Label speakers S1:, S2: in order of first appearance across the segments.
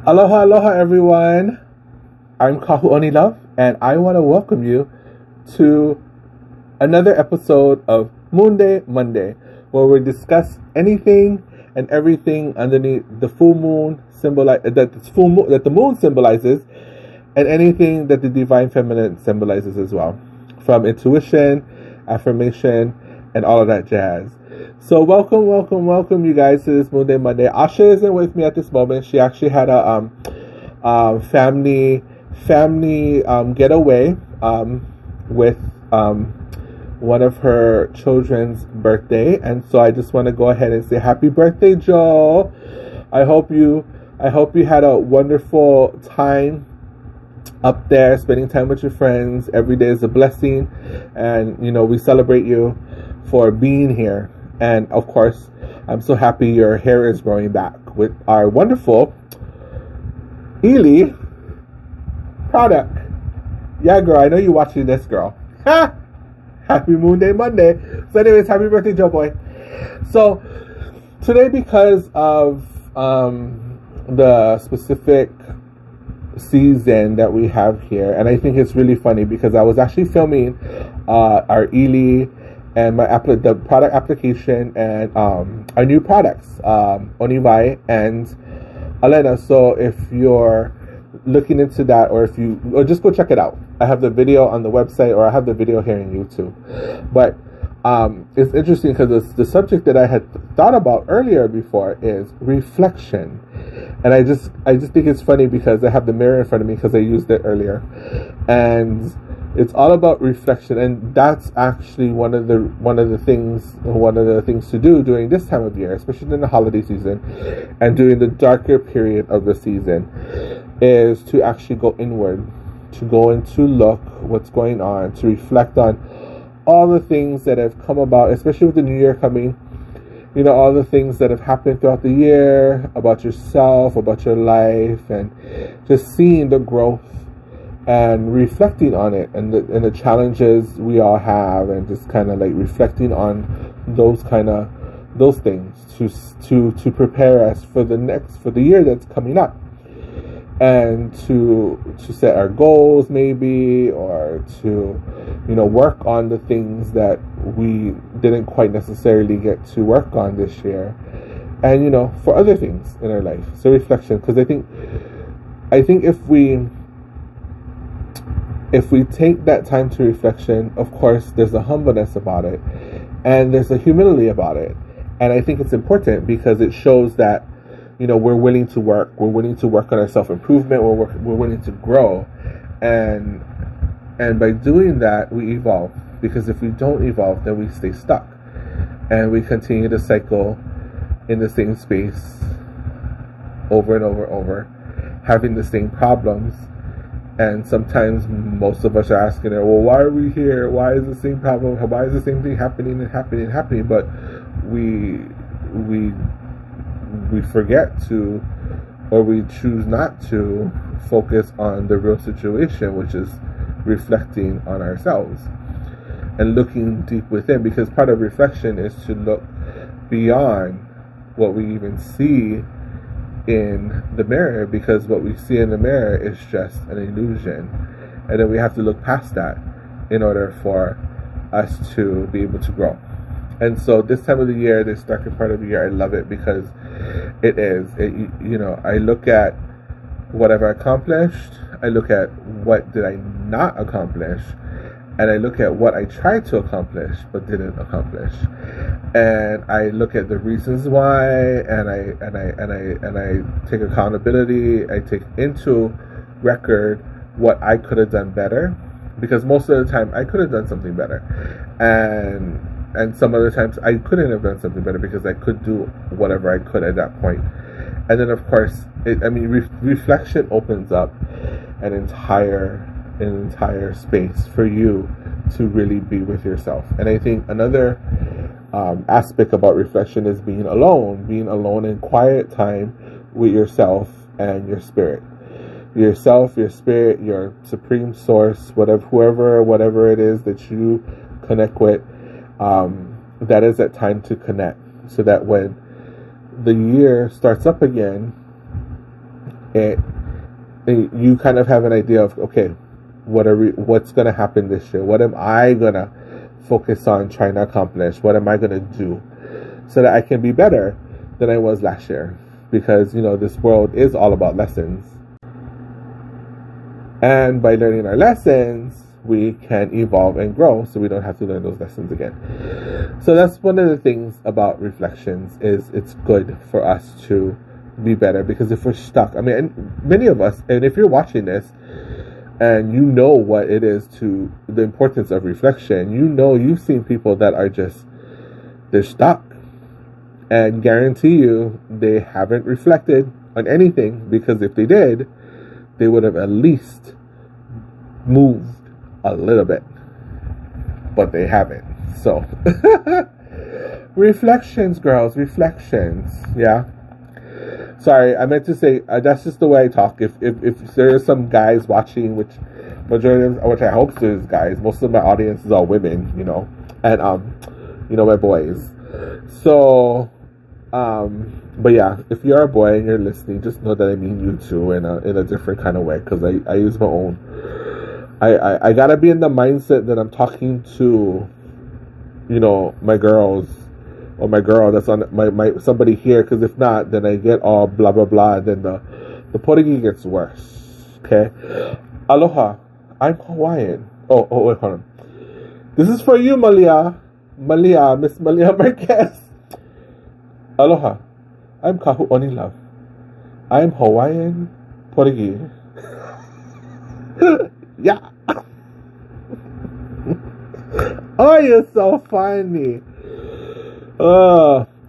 S1: Aloha, aloha, everyone. I'm Kahu Oni Luv, and I want to welcome you to another episode of Moon Monday, where we discuss anything and everything underneath the full moon that the moon symbolizes, and anything that the divine feminine symbolizes as well, from intuition, affirmation, and all of that jazz. So welcome, you guys, to this Moon Monday. Asha isn't with me at this moment. She actually had a family getaway with one of her children's birthday, and so I just want to go ahead and say happy birthday, Joe. I hope you had a wonderful time up there, spending time with your friends. Every day is a blessing, and we celebrate you for being here. And of course, I'm so happy your hair is growing back with our wonderful Ely product. Yeah, girl, I know you're watching this, girl. Ha! Happy Moon Day Monday. So anyways, happy birthday, Joe Boy. So today, because of the specific season that we have here, and I think it's really funny because I was actually filming our Ely and the product application and our new products, Onivai and Alena. So if you're looking into that, or just go check it out. I have the video on the website, or I have the video here on YouTube. But it's interesting because the subject that I had thought about earlier before is reflection. And I just think it's funny because I have the mirror in front of me because I used it earlier. And it's all about reflection, and that's actually one of the things to do during this time of year, especially in the holiday season and during the darker period of the season, is to actually go inward, to go and to look what's going on, to reflect on all the things that have come about, especially with the new year coming. All the things that have happened throughout the year, about yourself, about your life, and just seeing the growth and reflecting on it, and the challenges we all have, and just kind of like reflecting on those things to prepare us for the year that's coming up, and to set our goals maybe, or to work on the things that we didn't quite necessarily get to work on this year, and for other things in our life. So reflection, because I think if we take that time to reflection, of course, there's a humbleness about it, and there's a humility about it. And I think it's important because it shows that, we're willing to work. We're willing to work on our self-improvement. We're willing to grow. And by doing that, we evolve. Because if we don't evolve, then we stay stuck. And we continue to cycle in the same space over and over, having the same problems. And sometimes most of us are asking her, well, why are we here? Why is the same problem? Why is the same thing happening? But we forget to, or we choose not to focus on the real situation, which is reflecting on ourselves and looking deep within. Because part of reflection is to look beyond what we even see in the mirror, because what we see in the mirror is just an illusion, and then we have to look past that in order for us to be able to grow. And so this time of the year, this darker part of the year, I love it because I look at what I've accomplished, I look at what did I not accomplish, and I look at what I tried to accomplish but didn't accomplish, and I look at the reasons why, and I take accountability. I take into record what I could have done better, because most of the time I could have done something better, and some other times I couldn't have done something better because I could do whatever I could at that point. And then of course, reflection opens up an entire space for you to really be with yourself. And I think another aspect about reflection is being alone in quiet time with yourself and your spirit. Yourself, your spirit, your supreme source, whatever it is that you connect with, that is that time to connect, so that when the year starts up again, it you kind of have an idea of, okay, what's going to happen this year? What am I going to focus on trying to accomplish? What am I going to do so that I can be better than I was last year? Because, this world is all about lessons. And by learning our lessons, we can evolve and grow so we don't have to learn those lessons again. So that's one of the things about reflections, is it's good for us to be better, because if we're stuck, and many of us, and if you're watching this and you know what it is to the importance of reflection, you've seen people that are they're stuck, and guarantee you they haven't reflected on anything, because if they did, they would have at least moved a little bit, but they haven't. So reflections, girls, reflections. Yeah, sorry, I meant to say that's just the way I talk. If there are some guys watching, which I hope there's guys, most of my audience is all women, and my boys. So but yeah, if you're a boy and you're listening, just know that I mean you too, in a different kind of way, because I use my own. I gotta be in the mindset that I'm talking to, my girls, or my girl that's on my somebody here, because if not, then I get all blah blah blah, and then the Portuguese gets worse. Okay, aloha, I'm Hawaiian. Oh wait, hold on. This is for you, Miss Malia Marquez. Aloha, I'm Kahu Oni Luv. I'm Hawaiian Portuguese. Yeah. Oh, you're so funny.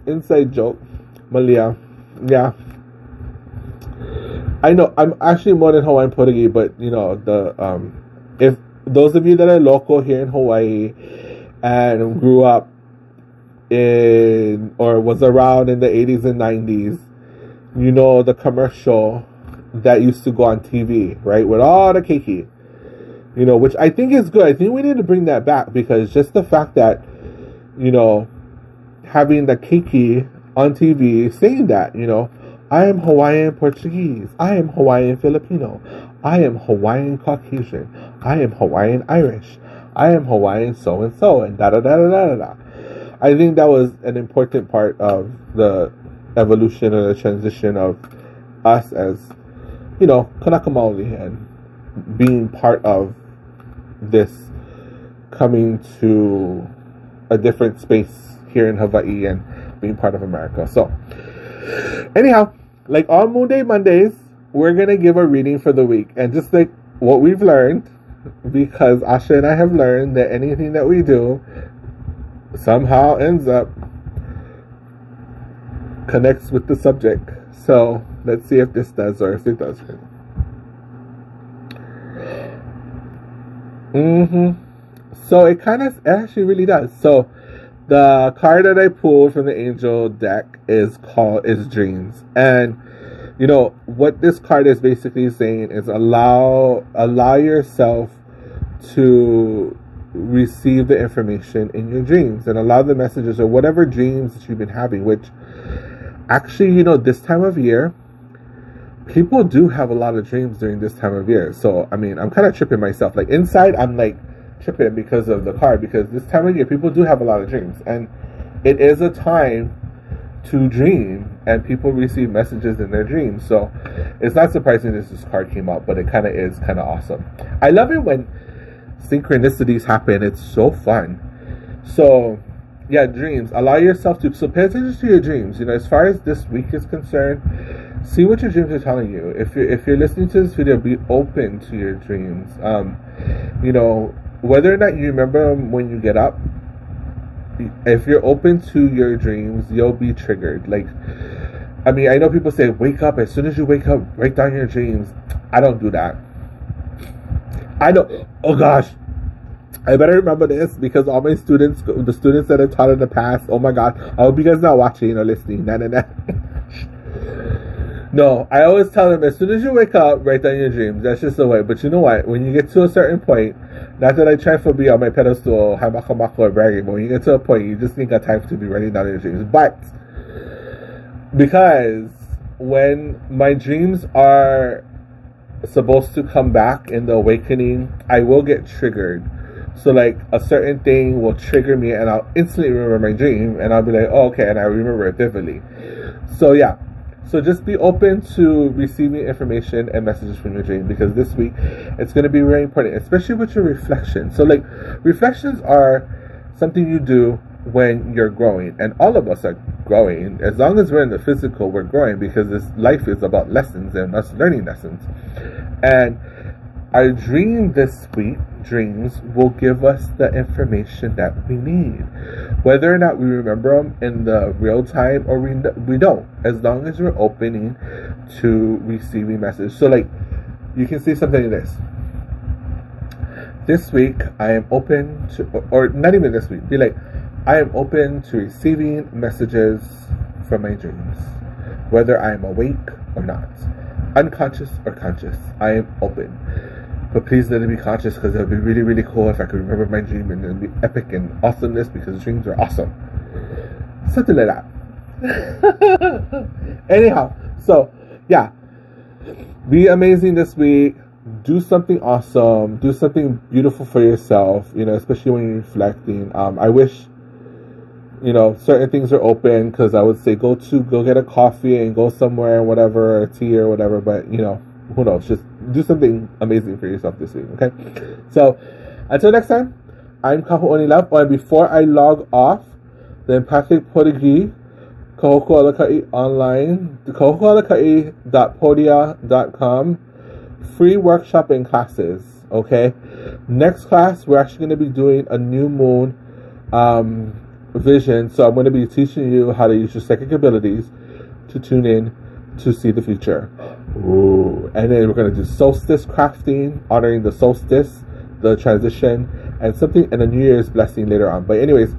S1: Inside joke, Malia. Yeah. I know I'm actually more than Hawaiian Portuguese, but if those of you that are local here in Hawaii and grew up or was around in the 80s and 90s, the commercial that used to go on TV, right, with all the keiki, which I think is good. I think we need to bring that back, because just the fact that, having the keiki on TV saying that, I am Hawaiian Portuguese, I am Hawaiian Filipino, I am Hawaiian Caucasian, I am Hawaiian Irish, I am Hawaiian so and so, and da da da da da da. I think that was an important part of the evolution and the transition of us as, Kanaka Maoli, and being part of this coming to a different space here in Hawaii and being part of America. So, anyhow, like all Moon Day Mondays, we're going to give a reading for the week. And just like what we've learned, because Asha and I have learned that anything that we do somehow ends up connects with the subject. So let's see if this does, or if it doesn't. So it actually really does. So the card that I pulled from the angel deck is dreams. And what this card is basically saying is allow yourself to receive the information in your dreams, and allow the messages or whatever dreams that you've been having, which actually, this time of year, people do have a lot of dreams during this time of year. So, I'm kind of tripping myself. Like, inside, I'm like tripping because of the card, because this time of year, people do have a lot of dreams, and it is a time to dream, and people receive messages in their dreams. So, it's not surprising this card came out, but it kind of is kind of awesome. I love it when synchronicities happen. It's so fun. So yeah, dreams, allow yourself to, so pay attention to your dreams. As far as this week is concerned, see what your dreams are telling you. If you're listening to this video, be open to your dreams. Whether or not you remember them when you get up, if you're open to your dreams, you'll be triggered. Like, I know people say wake up, as soon as you wake up, write down your dreams. I don't do that. I know. Oh gosh, I better remember this, because all my students, the students that I taught in the past, oh my god, I hope you guys not watching or listening. Nah. No, I always tell them, as soon as you wake up, write down your dreams. That's just the way. But you know what? When you get to a certain point, not that I try to be on my pedestal, hamaka or bragging, but when you get to a point, you just think of time to be writing down your dreams. But because when my dreams are supposed to come back in the awakening, I will get triggered. So like a certain thing will trigger me and I'll instantly remember my dream and I'll be like, oh, okay, and I remember it vividly. So yeah. So just be open to receiving information and messages from your dream, because this week it's going to be very important, especially with your reflections. So like reflections are something you do when you're growing, and all of us are growing. As long as we're in the physical, we're growing, because this life is about lessons and us learning lessons. And our dreams will give us the information that we need, whether or not we remember them in the real time or we don't, as long as we're opening to receiving messages. So like you can say something like this week I am open to, or not even this week, be like, I am open to receiving messages from my dreams, whether I am awake or not, unconscious or conscious. I am open. But please let it be conscious, because it would be really, really cool if I could remember my dream, and it would be epic and awesomeness, because dreams are awesome. Something like that. Anyhow, so yeah. Be amazing this week. Do something awesome. Do something beautiful for yourself, especially when you're reflecting. I wish, certain things are open, because I would say go get a coffee and go somewhere, whatever, or tea or whatever, but, who knows? Just do something amazing for yourself this week, okay? So, until next time, I'm Kahu Oni Luv. And before I log off, the Empathic Apothecary, Kahu Oni online, kahuoni.podia.com, free workshop and classes, okay? Next class, we're actually going to be doing a new moon vision. So I'm going to be teaching you how to use your psychic abilities to tune in to see the future. Ooh. And then we're going to do solstice crafting, honoring the solstice, the transition, and something and a New Year's blessing later on. But anyways,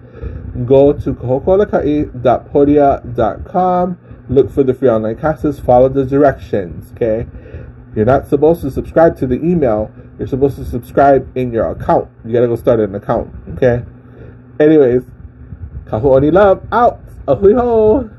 S1: go to kahuoni.podia.com, look for the free online classes, follow the directions, okay? You're not supposed to subscribe to the email. You're supposed to subscribe in your account. You got to go start an account, okay? Anyways, Kahu Oni Luv out. Ahui ho.